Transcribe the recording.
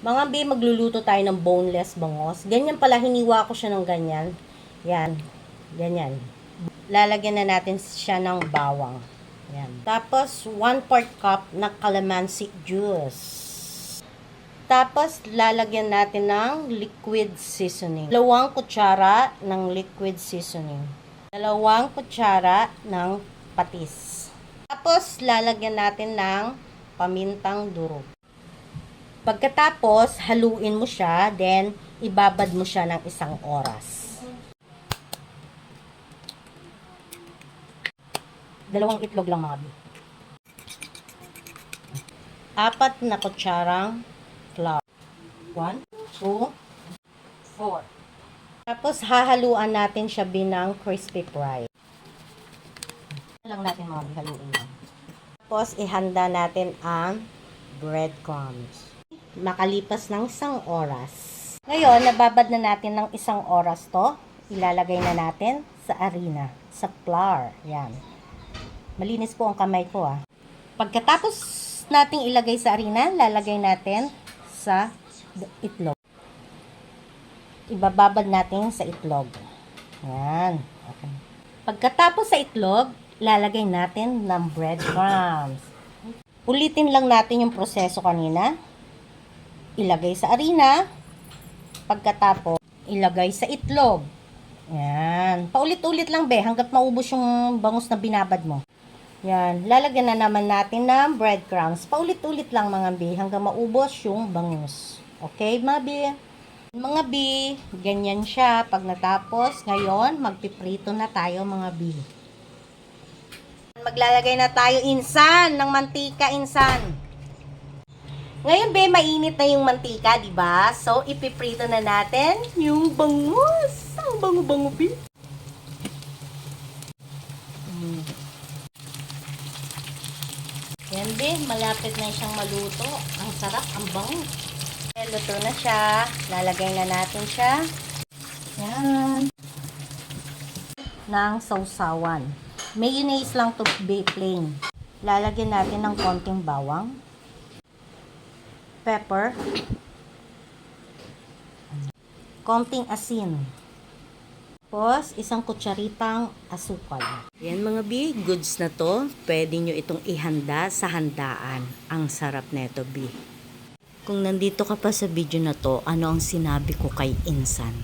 Mga B, magluluto tayo ng boneless bangos. Ganyan pala, hiniwa ko siya ng ganyan. Yan. Ganyan. Lalagyan na natin siya ng bawang. Yan. Tapos, 1/4 cup na calamansi juice. Tapos, lalagyan natin ng liquid seasoning. 2 kutsara ng liquid seasoning. 2 kutsara ng patis. Tapos, lalagyan natin ng pamintang durog. Pagkatapos, haluin mo siya, then ibabad mo siya ng 1 oras. 2 itlog lang mga bi. 4 na kutsarang flour. 1, 2, 4. Tapos, hahaluan natin siya binang crispy fry. Lang natin mga bi, haluin lang. Tapos, ihanda natin ang breadcrumbs. Makalipas ng 1 oras. Ngayon, nababad na natin ng 1 oras to. Ilalagay na natin sa harina, sa flour. Yan. Malinis po ang kamay ko Pagkatapos nating ilagay sa harina, lalagay natin sa itlog. Ibababad natin sa itlog. Yan. Okay. Pagkatapos sa itlog, lalagay natin ng breadcrumbs. Ulitin lang natin yung proseso kanina. Ilagay sa harina. Pagkatapos, ilagay sa itlog. Yan. Paulit-ulit lang hanggat maubos yung bangus na binabad mo. Yan. Lalagyan na naman natin ng breadcrumbs. Paulit-ulit lang mga bi hanggang maubos yung bangus. Okay mga bi? Mga bi, ganyan siya. Pag natapos, ngayon, magpiprito na tayo mga bi. Maglalagay na tayo insan ng mantika insan. Ngayon, be, mainit na yung mantika, di ba? So, ipiprito na natin yung bangus. Ang bango-bango, be. Yan, be. Malapit na siyang maluto. Ang sarap, ang bango. Luto na siya. Lalagay na natin siya. Yan. Ng sausawan. Mayonnaise lang to, be, plain. Lalagyan natin ng konting bawang. Pepper, konting asin, tapos 1 kutsaritang asukal. Yan mga bi, goods na to. Pwede nyo itong ihanda sa handaan. Ang sarap neto bi. Kung nandito ka pa sa video na to, ano ang sinabi ko kay Insan?